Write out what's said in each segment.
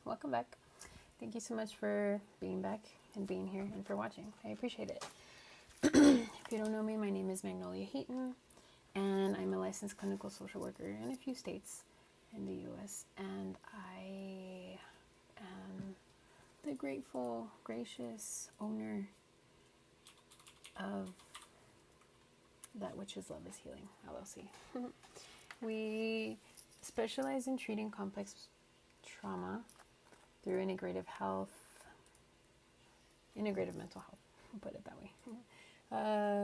welcome back. Thank you so much for being back and being here and for watching. I appreciate it. If you don't know me, my name is Magnolia Heaton, and I'm a licensed clinical social worker in a few states in the U.S., and I am the grateful, gracious owner of That Which Is Love Is Healing, LLC. We specialize in treating complex trauma through integrative mental health, I'll put it that way.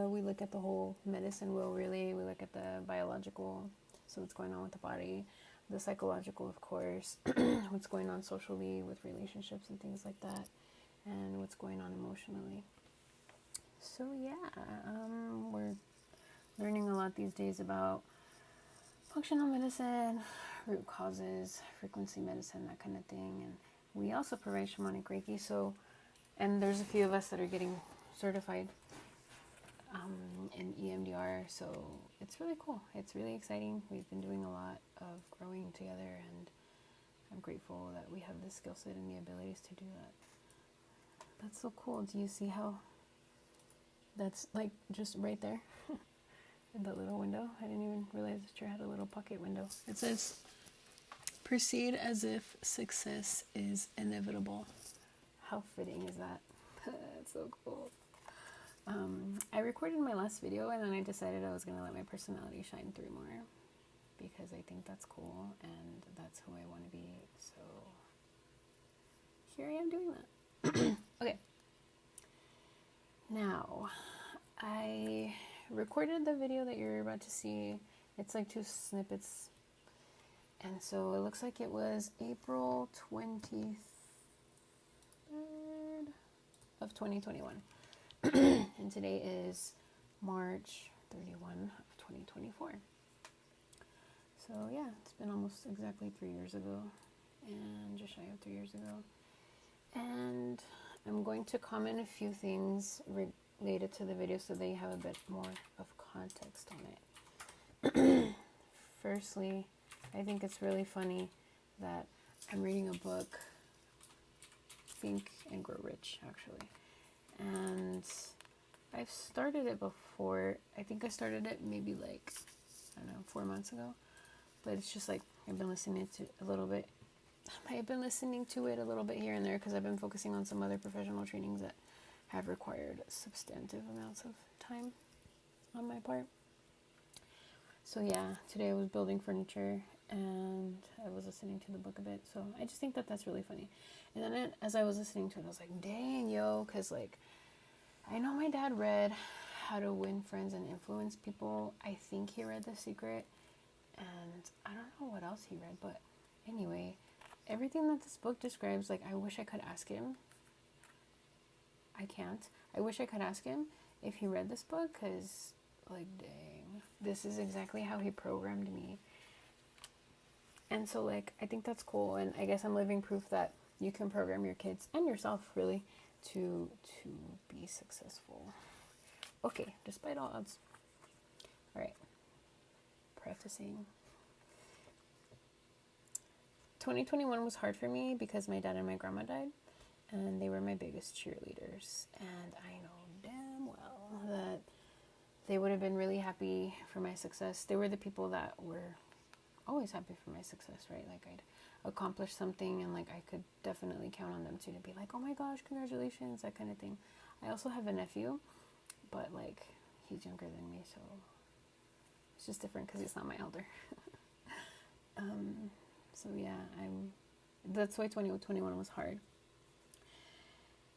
We look at the whole medicine wheel, really. We look at the biological, so what's going on with the body, the psychological, of course, what's going on socially with relationships and things like that, and what's going on emotionally. So yeah, we're learning a lot these days about functional medicine, root causes, frequency medicine, that kind of thing. And we also provide shamanic Reiki. So, and there's a few of us that are getting certified in EMDR. So it's really cool. It's really exciting. We've been doing a lot of growing together, and I'm grateful that we have the skill set and the abilities to do that. That's so cool. Do you see how that's like just right there? In the little window. I didn't even realize that you had a little pocket window. It says, proceed as if success is inevitable. How fitting is that? That's so cool. I recorded my last video, and then I decided I was going to let my personality shine through more, because I think that's cool and that's who I want to be. So here I am doing that. Okay. Now, I recorded the video that you're about to see. It's like 2 snippets, and so it looks like it was April 23rd of 2021 and today is March 31 of 2024. So yeah, it's been almost exactly 3 years ago, and just shy of 3 years ago. And I'm going to comment a few things related to the video so that you have a bit more of context on it. Firstly, I think it's really funny that I'm reading a book, Think and Grow Rich, actually. And I've started it before. I think I started it maybe like, I don't know, 4 months ago. But it's just like I've been listening to it a little bit here and there, because I've been focusing on some other professional trainings that have required substantive amounts of time on my part. So yeah, today I was building furniture and I was listening to the book a bit. So I just think that that's really funny. And then as I was listening to it, I was like, dang, yo, because like, I know my dad read How to Win Friends and Influence People. I think he read The Secret, and I don't know what else he read, but anyway, everything that this book describes, like, I wish I could ask him. I can't. I wish I could ask him if he read this book, because, like, dang, this is exactly how he programmed me. And so, like, I think that's cool, and I guess I'm living proof that you can program your kids, and yourself, really, to be successful. Okay, despite all odds. Alright. Prefacing. 2021 was hard for me because my dad and my grandma died, and they were my biggest cheerleaders, and I know damn well that they would have been really happy for my success. They were the people that were always happy for my success, right? Like, I'd accomplish something, and like I could definitely count on them too, to be like, oh my gosh, congratulations, that kind of thing. I also have a nephew, but like he's younger than me, so it's just different because he's not my elder. So yeah, that's why 2021 was hard.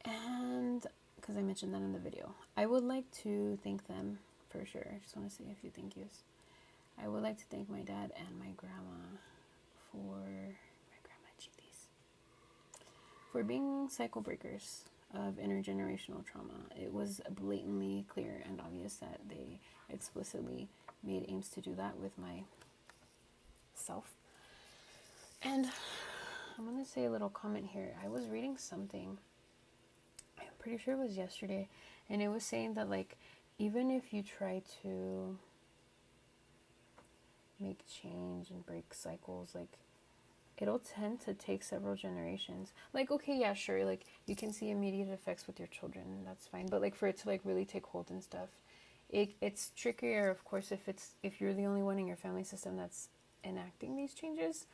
And because I mentioned that in the video, I would like to thank them for sure. I just want to say a few thank yous. I would like to thank my dad and my grandma for being cycle breakers of intergenerational trauma. It was blatantly clear and obvious that they explicitly made aims to do that with myself. And I'm going to say a little comment here. I was reading something, I'm pretty sure it was yesterday, and it was saying that, like, even if you try to make change and break cycles, like, it'll tend to take several generations. Like, okay, yeah, sure, like you can see immediate effects with your children, that's fine, but like for it to like really take hold and stuff, it's trickier, of course, if you're the only one in your family system that's enacting these changes,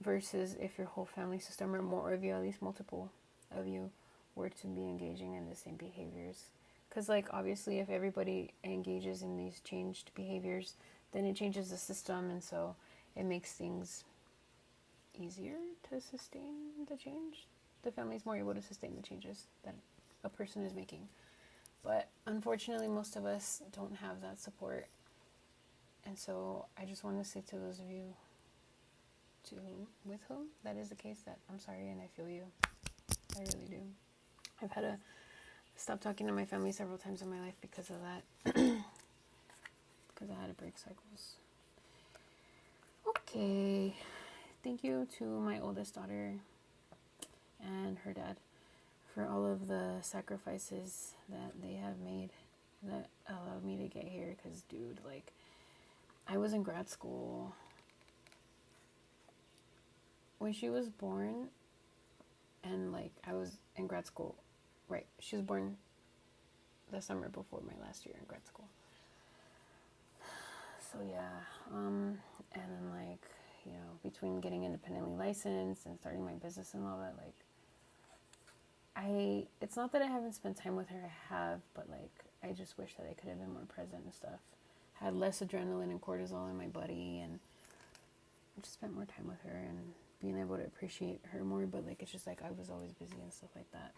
versus if your whole family system, or more of you, at least multiple of you, were to be engaging in the same behaviors. Because like obviously if everybody engages in these changed behaviors, then it changes the system, and so it makes things easier to sustain the change. The family's more able to sustain the changes that a person is making. But unfortunately, most of us don't have that support. And so I just want to say to those of you with whom that is the case, that I'm sorry and I feel you. I really do. I've had to stop talking to my family several times in my life because of that. Because I had to break cycles. Okay. Thank you to my oldest daughter and her dad for all of the sacrifices that they have made that allowed me to get here. Because, dude, like, I was in grad school when she was born, and, like, I was in grad school, right? She was born the summer before my last year in grad school. So, yeah, and then, like, you know, between getting independently licensed and starting my business and all that, like, it's not that I haven't spent time with her, I have, but, like, I just wish that I could have been more present and stuff. Had less adrenaline and cortisol in my body, and just spent more time with her and being able to appreciate her more, but, like, it's just, like, I was always busy and stuff like that.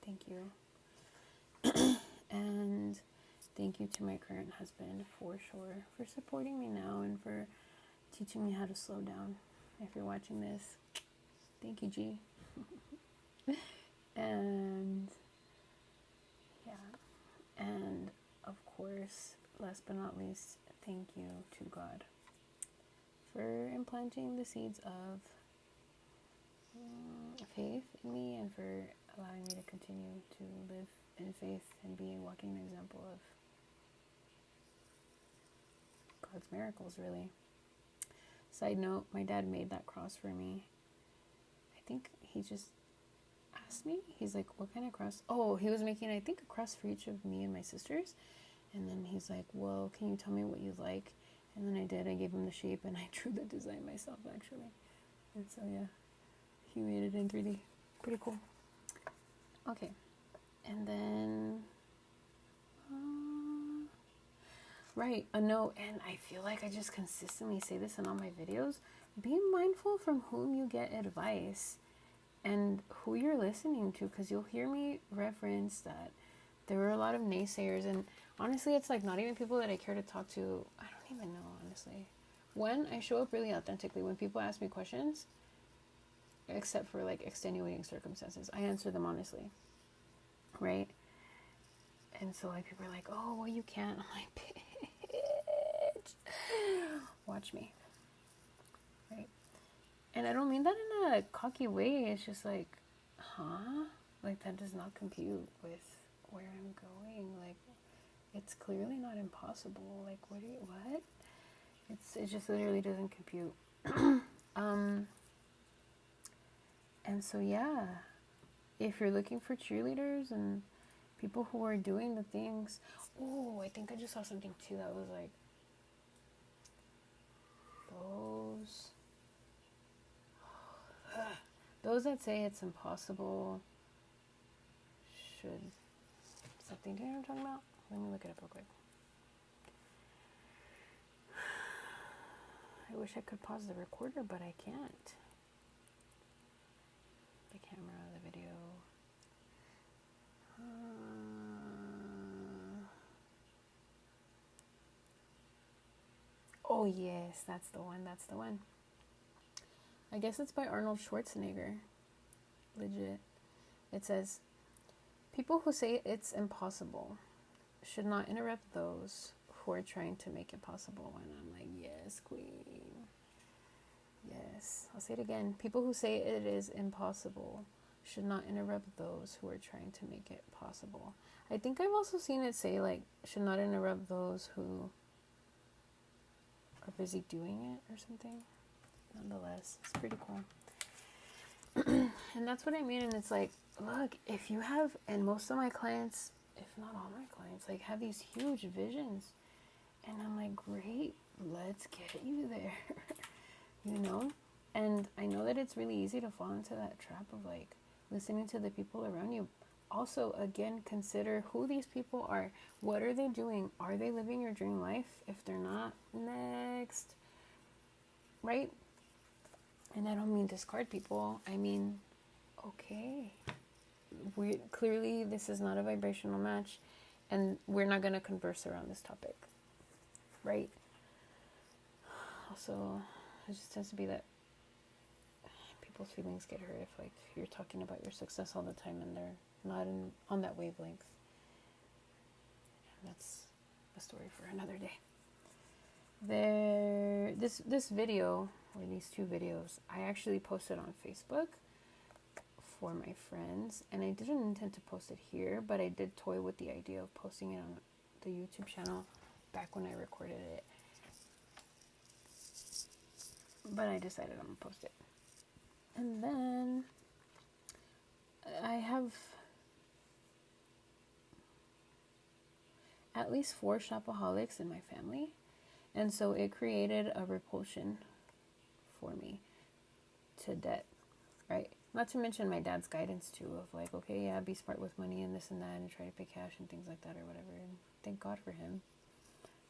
Thank you. And thank you to my current husband, for sure, for supporting me now and for teaching me how to slow down. If you're watching this, thank you, G. And yeah, and of course, last but not least, thank you to God for implanting the seeds of faith in me, and for allowing me to continue to live in faith and be a walking example of God's miracles, really. Side note, my dad made that cross for me. I think he just asked me. He's like, what kind of cross? Oh, he was making, I think, a cross for each of me and my sisters. And then he's like, well, can you tell me what you'd like? And then I did. I gave him the shape, and I drew the design myself, actually. And so, yeah, he made it in 3D. Pretty cool. Okay. And then... right, a note, and I feel like I just consistently say this in all my videos. Be mindful from whom you get advice and who you're listening to, because you'll hear me reference that there were a lot of naysayers, and honestly, it's like not even people that I care to talk to. I don't even know, honestly. When I show up really authentically, when people ask me questions, except for like extenuating circumstances, I answer them honestly, right? And so like people are like, oh, well, you can't. I'm like, bitch, watch me, right? And I don't mean that in a cocky way. It's just like, huh? Like, that does not compute with where I'm going. Like, it's clearly not impossible. Like, what? It just literally doesn't compute. And so, yeah, if you're looking for cheerleaders and people who are doing the things, oh, I think I just saw something too that was like, those that say it's impossible should something. Do you know what I'm talking about? Let me look it up real quick. I wish I could pause the recorder, but I can't. The camera, the video. Oh yes, that's the one. I guess it's by Arnold Schwarzenegger. Legit. It says, people who say it's impossible should not interrupt those who are trying to make it possible. And I'm like, yes, queen. Yes. I'll say it again. People who say it is impossible should not interrupt those who are trying to make it possible. I think I've also seen it say, like, should not interrupt those who are busy doing it or something. Nonetheless, it's pretty cool. And that's what I mean. And it's like, look, if you have, and most of my clients, if not all my clients, like have these huge visions. And I'm like, great, let's get you there, you know? And I know that it's really easy to fall into that trap of like listening to the people around you. Also, again, consider who these people are. What are they doing? Are they living your dream life? If they're not, next, right? And I don't mean discard people. I mean, okay, clearly this is not a vibrational match, and we're not going to converse around this topic, right? Also, it just tends to be that people's feelings get hurt if like you're talking about your success all the time and they're not on that wavelength. And that's a story for another day. This video, or these two videos, I actually posted on Facebook for my friends, and I didn't intend to post it here, but I did toy with the idea of posting it on the YouTube channel back when I recorded it. But I decided I'm gonna post it. And then I have at least 4 shopaholics in my family, and so it created a repulsion for me to debt, right? Not to mention my dad's guidance too, of like, okay, yeah, be smart with money and this and that, and try to pay cash and things like that or whatever. And thank God for him.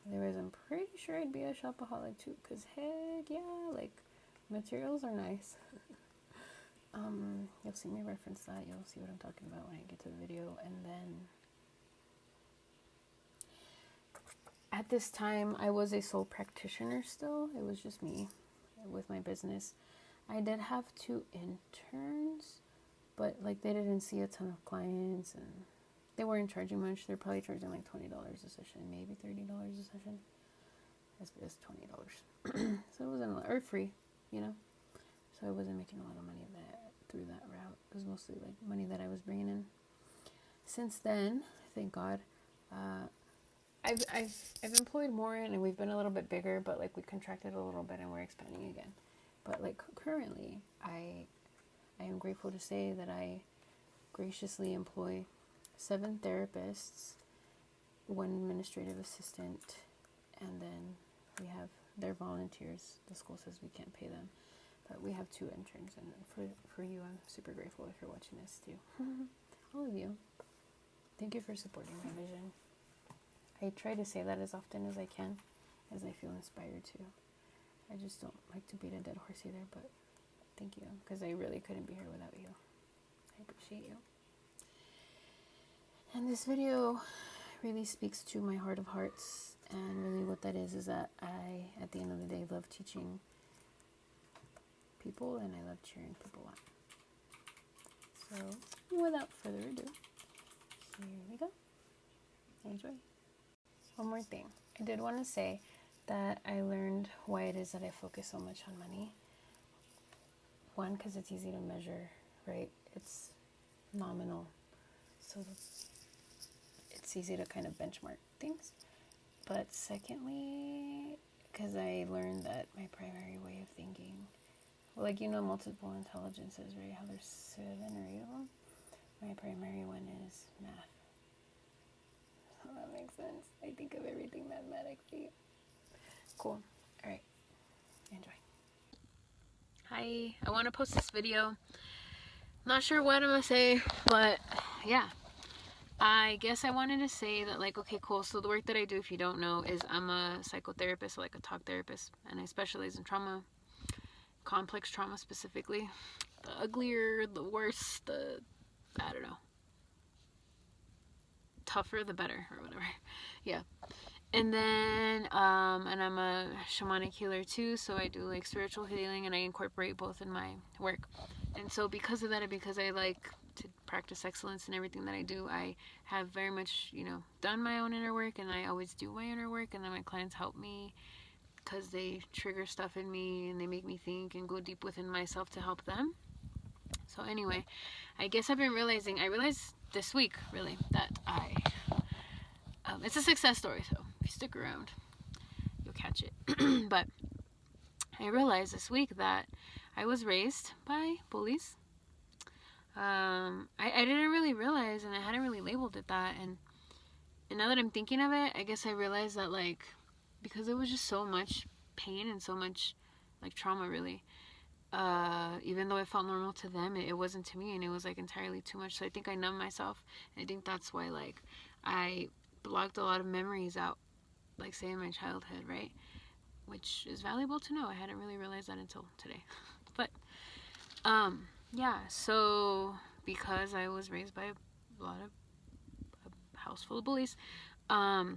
Otherwise, I'm pretty sure I'd be a shopaholic too, because heck yeah, like, materials are nice. You'll see me reference that. You'll see what I'm talking about when I get to the video. And then at this time, I was a sole practitioner still. It was just me with my business. I did have 2 interns, but like they didn't see a ton of clients, and they weren't charging much. They're probably charging like $20 a session, maybe $30 a session. It's $20. So it wasn't a lot, or free, you know. So I wasn't making a lot of money through that route. It was mostly like money that I was bringing in. Since then, thank God, I've employed more, and we've been a little bit bigger, but like we contracted a little bit and we're expanding again. But like currently, I am grateful to say that I graciously employ 7 therapists, 1 administrative assistant, and then we have their volunteers. The school says we can't pay them, but we have 2 interns. And for you, I'm super grateful if you're watching this too. All of you. Thank you for supporting my vision. I try to say that as often as I can, as I feel inspired to. I just don't like to beat a dead horse either, but thank you, because I really couldn't be here without you. I appreciate you. And this video really speaks to my heart of hearts, and really what that is that I, at the end of the day, love teaching people, and I love cheering people on. So, without further ado, here we go. Enjoy. One more thing. I did want to say that I learned why it is that I focus so much on money. 1, because it's easy to measure, right? It's nominal. So it's easy to kind of benchmark things. But secondly, because I learned that my primary way of thinking, like, you know, multiple intelligences, right? How there's 7 or 8 of them. My primary one is math. So that makes sense. I think of everything mathematically. Cool. All right. Enjoy. Hi. I want to post this video. Not sure what I'm going to say, but yeah. I guess I wanted to say that, like, okay, cool. So the work that I do, if you don't know, is I'm a psychotherapist, like a talk therapist, and I specialize in trauma, complex trauma specifically. The uglier, the worse, I don't know. Tougher, the better, or whatever. Yeah. And then, and I'm a shamanic healer too, so I do like spiritual healing, and I incorporate both in my work. And so because of that, and because I like to practice excellence in everything that I do, I have very much, you know, done my own inner work, and I always do my inner work, and then my clients help me because they trigger stuff in me, and they make me think and go deep within myself to help them. So anyway, I guess I realized this week, really, that it's a success story, so if you stick around, you'll catch it. But I realized this week that I was raised by bullies. I didn't really realize, and I hadn't really labeled it that, and now that I'm thinking of it, I guess I realized that, like, because it was just so much pain and so much, like, trauma, really, even though it felt normal to them, it wasn't to me, and it was, like, entirely too much. So I think I numbed myself, and I think that's why, like, I blocked a lot of memories out, like, say, in my childhood, right? Which is valuable to know. I hadn't really realized that until today. But yeah, so because I was raised by a house full of bullies, I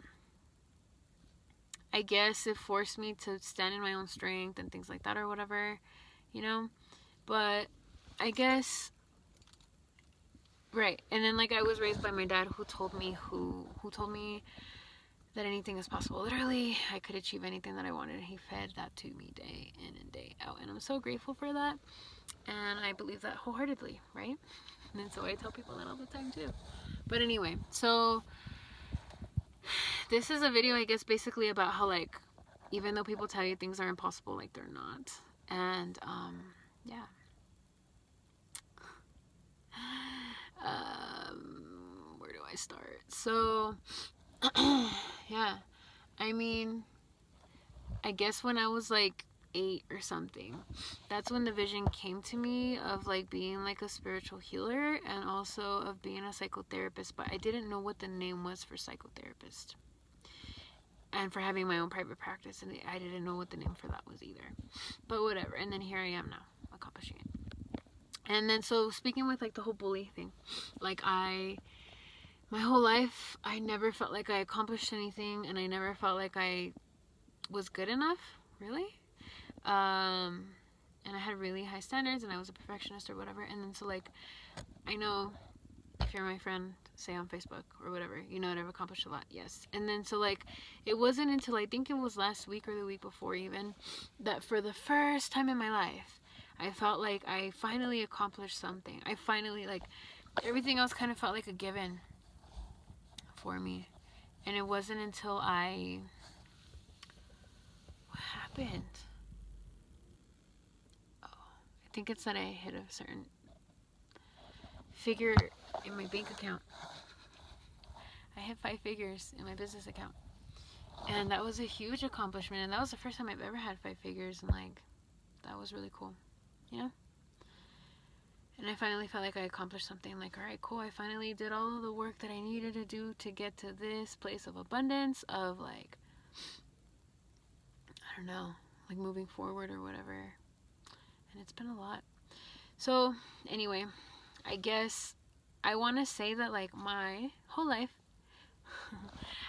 guess it forced me to stand in my own strength and things like that, or whatever, you know. But I guess, right. And then, like, I was raised by my dad, who told me that anything is possible. Literally, I could achieve anything that I wanted. He fed that to me day in and day out, and I'm so grateful for that. And I believe that wholeheartedly, right? And so I tell people that all the time too. But anyway, so this is a video, I guess, basically about how, like, even though people tell you things are impossible, like, they're not. And yeah. Where do I start? So yeah, I mean, I guess when I was like 8 or something, that's when the vision came to me of, like, being like a spiritual healer, and also of being a psychotherapist. But I didn't know what the name was for psychotherapist, and for having my own private practice, and I didn't know what the name for that was either. But whatever. And then here I am now, accomplishing it. And then, so speaking with, like, the whole bully thing, like, my whole life, I never felt like I accomplished anything, and I never felt like I was good enough, really. And I had really high standards, and I was a perfectionist or whatever. And then, so, like, I know if you're my friend, say on Facebook or whatever, you know I've accomplished a lot. Yes. And then, so, like, it wasn't until, I think it was last week or the week before even, that for the first time in my life, I felt like I finally accomplished something. I finally, like, everything else kind of felt like a given for me. And it wasn't until what happened? Oh, I think it's that I hit a certain figure in my bank account. I hit 5 figures in my business account. And that was a huge accomplishment. And that was the first time I've ever had 5 figures. And, like, that was really cool, you know? And I finally felt like I accomplished something. Like, all right, cool. I finally did all of the work that I needed to do to get to this place of abundance, of, like, I don't know, like, moving forward or whatever. And it's been a lot. So, anyway, I guess I want to say that, like, my whole life,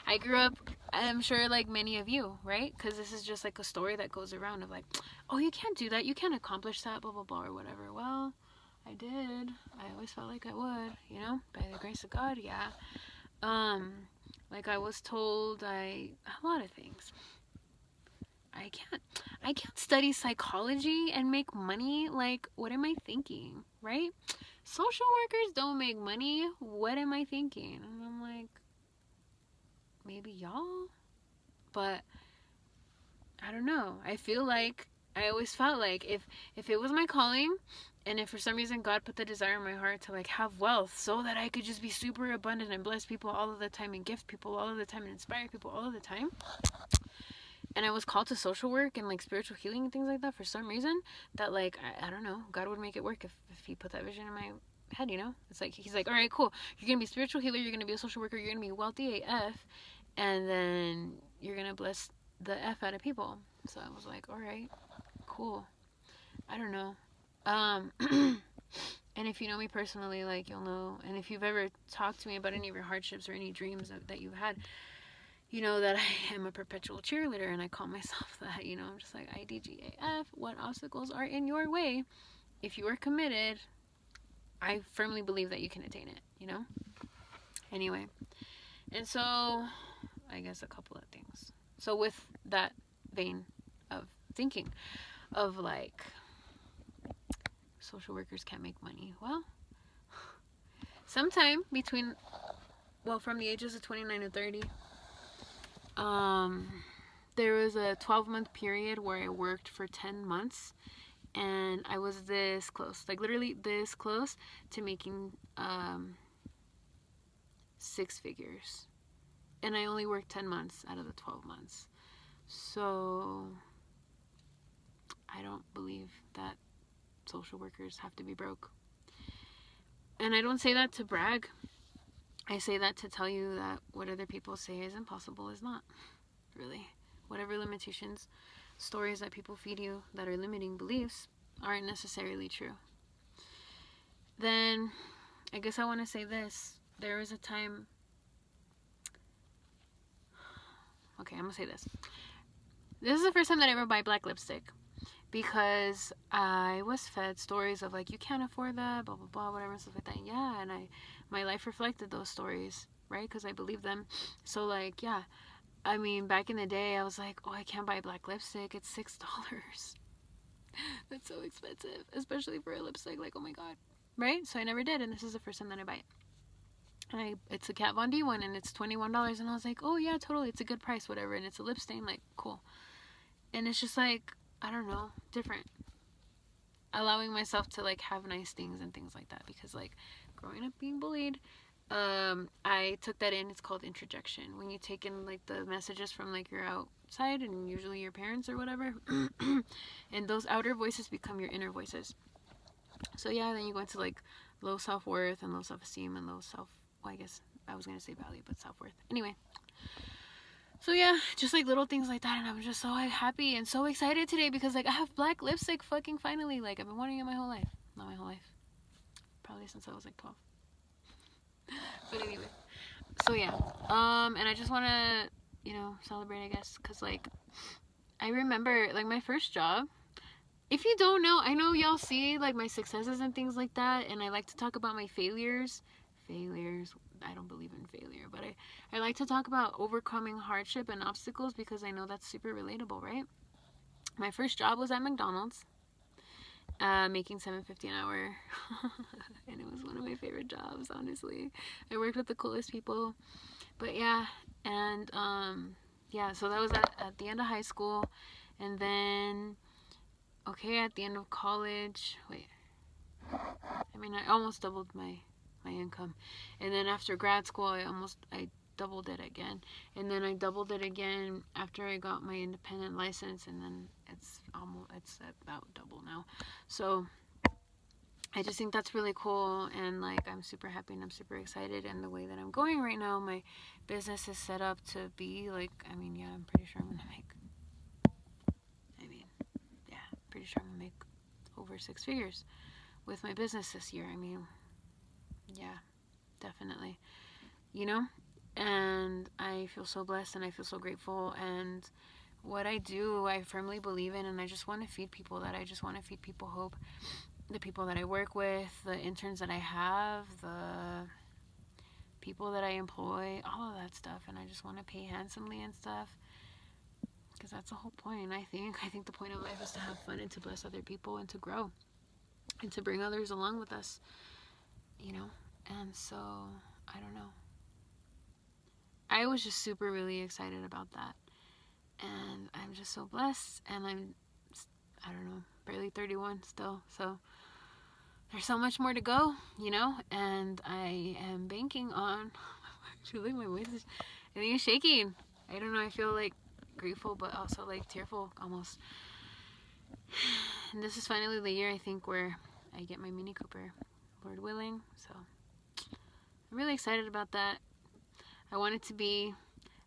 I grew up, I'm sure, like many of you, right? Because this is just, like, a story that goes around of, like, oh, you can't do that. You can't accomplish that, blah, blah, blah, or whatever. Well, I did. I always felt like I would, you know, by the grace of God, yeah. Like, I was told a lot of things. I can't study psychology and make money. Like, what am I thinking, right? Social workers don't make money. What am I thinking? And I'm like, maybe y'all? But I don't know. I feel like, I always felt like if it was my calling, and if for some reason God put the desire in my heart to, like, have wealth so that I could just be super abundant and bless people all of the time and gift people all of the time and inspire people all of the time, and I was called to social work and, like, spiritual healing and things like that for some reason, that, like, I don't know, God would make it work if he put that vision in my head, you know? It's like, he's like, all right, cool. You're going to be a spiritual healer. You're going to be a social worker. You're going to be wealthy AF. And then you're going to bless the F out of people. So I was like, all right, cool. I don't know. And if you know me personally, like, you'll know. And if you've ever talked to me about any of your hardships or any dreams that you've had, you know that I am a perpetual cheerleader, and I call myself that, you know. I'm just like, IDGAF, what obstacles are in your way? If you are committed, I firmly believe that you can attain it, you know? Anyway, and so, I guess a couple of things. So with that vein of thinking, of, like, social workers can't make money. Well, sometime from the ages of 29 to 30, there was a 12-month period where I worked for 10 months, and I was this close, like literally this close to making 6 figures. And I only worked 10 months out of the 12 months. So I don't believe that social workers have to be broke. And I don't say that to brag. I say that to tell you that what other people say is impossible is not, really. Whatever limitations, stories that people feed you that are limiting beliefs aren't necessarily true. Then, I guess I want to say this. There was a time... Okay, I'm going to say this. This is the first time that I ever buy black lipstick. Because I was fed stories of, like, you can't afford that, blah, blah, blah, whatever, and stuff like that. Yeah, and my life reflected those stories, right? Because I believed them. So, like, yeah. I mean, back in the day, I was like, oh, I can't buy black lipstick. It's $6. That's so expensive. Especially for a lipstick. Like, oh my god. Right? So I never did, and this is the first time that I buy it. And it's a Kat Von D one, and it's $21. And I was like, oh, yeah, totally. It's a good price, whatever. And it's a lip stain. Like, cool. And it's just like... I don't know, different. Allowing myself to, like, have nice things and things like that. Because, like, growing up being bullied, I took that in. It's called interjection. When you take in, like, the messages from, like, your outside and usually your parents or whatever. And those outer voices become your inner voices. So, yeah, then you go into, like, low self-worth and low self-esteem and low self... Well, I guess I was going to say value, but self-worth. Anyway. So yeah, just like little things like that, and I'm just so happy and so excited today because, like, I have black lipstick fucking finally. Like, I've been wanting it my whole life. Not my whole life. Probably since I was like 12. But anyway. So yeah. And I just want to, you know, celebrate, I guess, because, like, I remember, like, my first job. If you don't know, I know y'all see, like, my successes and things like that, and I like to talk about my failures. I don't believe in failure, but I like to talk about overcoming hardship and obstacles because I know that's super relatable, right? My first job was at McDonald's, making $7.50 an hour, and it was one of my favorite jobs, honestly. I worked with the coolest people, but yeah, and yeah, so that was at the end of high school, and then, okay, at the end of college, I mean, I almost doubled my income, and then after grad school I doubled it again, and then I doubled it again after I got my independent license, and then it's about double now. So I just think that's really cool, and, like, I'm super happy and I'm super excited, and the way that I'm going right now, my business is set up to be like, I mean, yeah, I'm pretty sure I'm gonna make over 6 figures with my business this year. I mean, yeah, definitely, you know, and I feel so blessed and I feel so grateful, and what I do, I firmly believe in, and I just want to feed people that. I just want to feed people hope, the people that I work with, the interns that I have, the people that I employ, all of that stuff, and I just want to pay handsomely and stuff, because that's the whole point. I think the point of life is to have fun and to bless other people and to grow and to bring others along with us, you know. And so, I don't know. I was just super really excited about that. And I'm just so blessed. And I don't know, barely 31 still. So, there's so much more to go, you know. And I am banking on... I feel like my voice is... I think it's shaking. I don't know, I feel, like, grateful, but also, like, tearful almost. And this is finally the year, I think, where I get my Mini Cooper, Lord willing. So... I'm really excited about that. I want it to be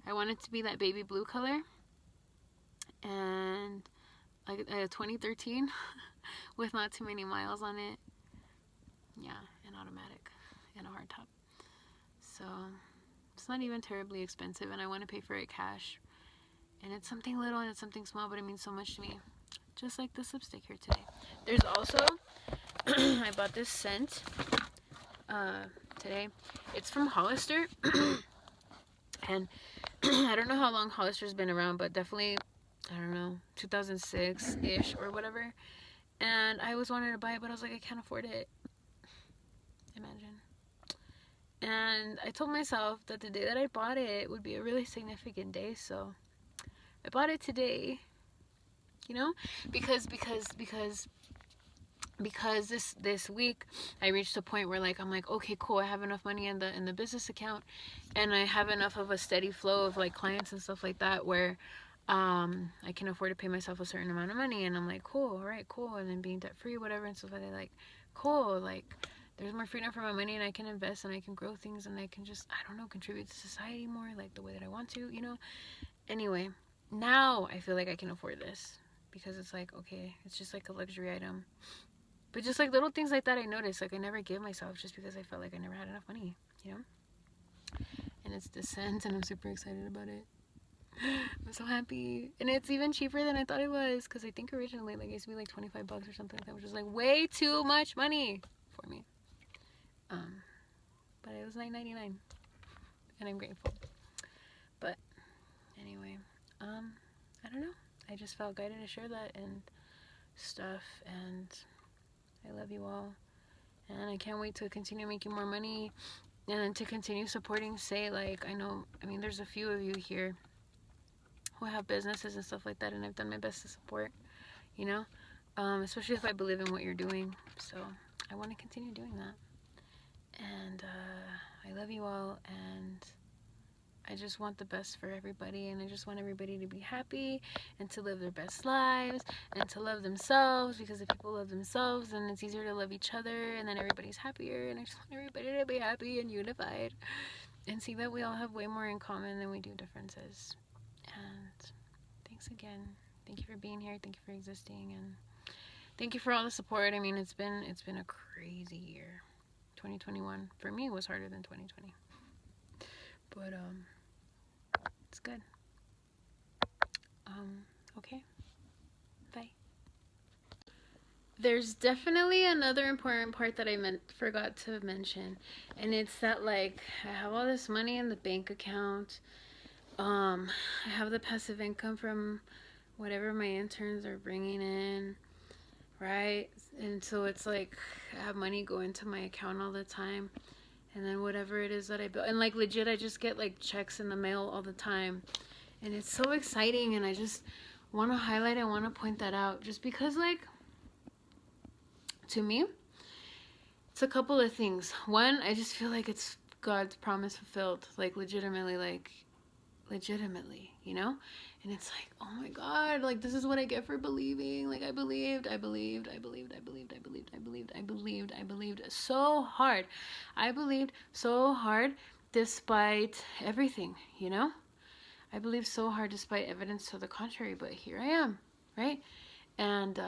that baby blue color, and like a 2013 with not too many miles on it. Yeah, and automatic and a hard top. So it's not even terribly expensive, and I want to pay for it cash. And it's something little and it's something small, but it means so much to me. Just like this lipstick here today. There's also I bought this scent today. It's from Hollister. And I don't know how long Hollister's been around, but definitely, I don't know, 2006-ish or whatever. And I always wanted to buy it, but I was like, I can't afford it. Imagine. And I told myself that the day that I bought it would be a really significant day, so I bought it today, you know, because this week I reached a point where like I'm like, okay, cool, I have enough money in the business account, and I have enough of a steady flow of like clients and stuff like that where I can afford to pay myself a certain amount of money, and I'm like, cool, all right, cool, and then being debt free, whatever, and stuff like that, like, cool, like there's more freedom for my money, and I can invest, and I can grow things, and I can just, I don't know, contribute to society more, like the way that I want to, you know. Anyway, now I feel like I can afford this because it's like, okay, it's just like a luxury item. But just like little things like that I noticed, like I never gave myself just because I felt like I never had enough money, you know? And it's Descent, and I'm super excited about it. I'm so happy. And it's even cheaper than I thought it was, because I think originally like it used to be like $25 or something like that, which was like way too much money for me. But it was $9.99, and I'm grateful. But anyway, I don't know. I just felt guided to share that and stuff, and I love you all. And I can't wait to continue making more money and to continue supporting Say. Like, I know, I mean, there's a few of you here who have businesses and stuff like that, and I've done my best to support, you know, especially if I believe in what you're doing. So I want to continue doing that. And I love you all, and I just want the best for everybody, and I just want everybody to be happy and to live their best lives and to love themselves, because if people love themselves, then it's easier to love each other, and then everybody's happier. And I just want everybody to be happy and unified and see that we all have way more in common than we do differences. And thanks again. Thank you for being here. Thank you for existing, and thank you for all the support. I mean, it's been a crazy year. 2021 for me was harder than 2020, but it's good. Okay, bye. There's definitely another important part that I forgot to mention, and it's that like I have all this money in the bank account. I have the passive income from whatever my interns are bringing in, right? And so it's like I have money go into my account all the time, and then whatever it is that I build, and like legit, I just get like checks in the mail all the time, and it's so exciting. And I just want to highlight, I want to point that out, just because like to me it's a couple of things. One, I just feel like it's God's promise fulfilled, like legitimately, you know. And it's like, oh my God, like this is what I get for believing. Like I believed so hard. I believed so hard despite everything, you know. I believed so hard despite evidence to the contrary, but here I am, right? And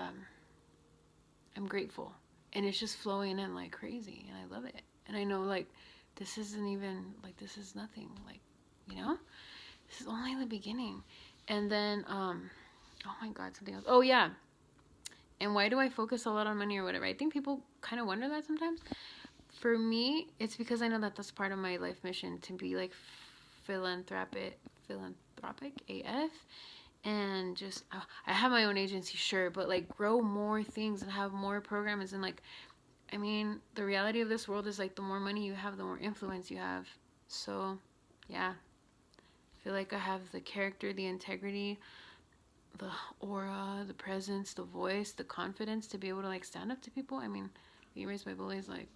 I'm grateful, and it's just flowing in like crazy, and I love it. And I know like this isn't even like, this is nothing, like, you know, this is only the beginning. And then oh my God, something else. Oh yeah, and why do I focus a lot on money or whatever? I think people kind of wonder that sometimes. For me, it's because I know that that's part of my life mission, to be like philanthropic AF. And just I have my own agency, sure, but like grow more things and have more programs. And like, I mean, the reality of this world is like the more money you have, the more influence you have. So yeah, I feel like I have the character, the integrity, the aura, the presence, the voice, the confidence to be able to like stand up to people. I mean, being raised by bullies like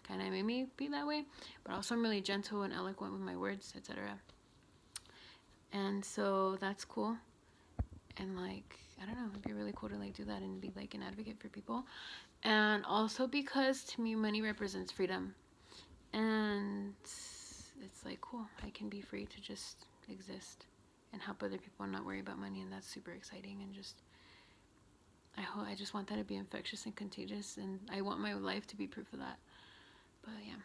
kind of made me be that way, but also I'm really gentle and eloquent with my words, etc. And so that's cool. And like, I don't know, it'd be really cool to like do that and be like an advocate for people. And also because to me money represents freedom, and it's like cool, I can be free to just exist and help other people and not worry about money, and that's super exciting. And just I just want that to be infectious and contagious, and I want my life to be proof of that. But yeah,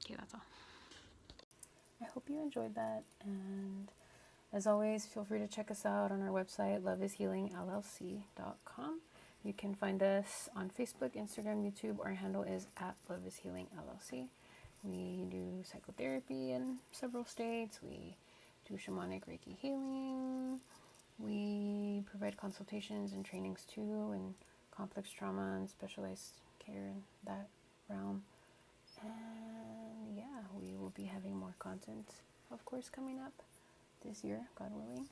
okay, that's all. I hope you enjoyed that, and as always, feel free to check us out on our website, loveishealingllc.com. You can find us on Facebook, Instagram, YouTube. Our handle is @loveishealingllc. We do psychotherapy in several states. We do shamanic Reiki healing. We provide consultations and trainings too, and complex trauma and specialized care in that realm. And yeah, we will be having more content, of course, coming up this year, God willing.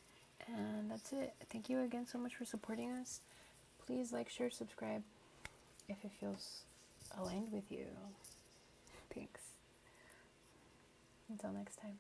And that's it. Thank you again so much for supporting us. Please like, share, subscribe if it feels aligned with you. Thanks. Until next time.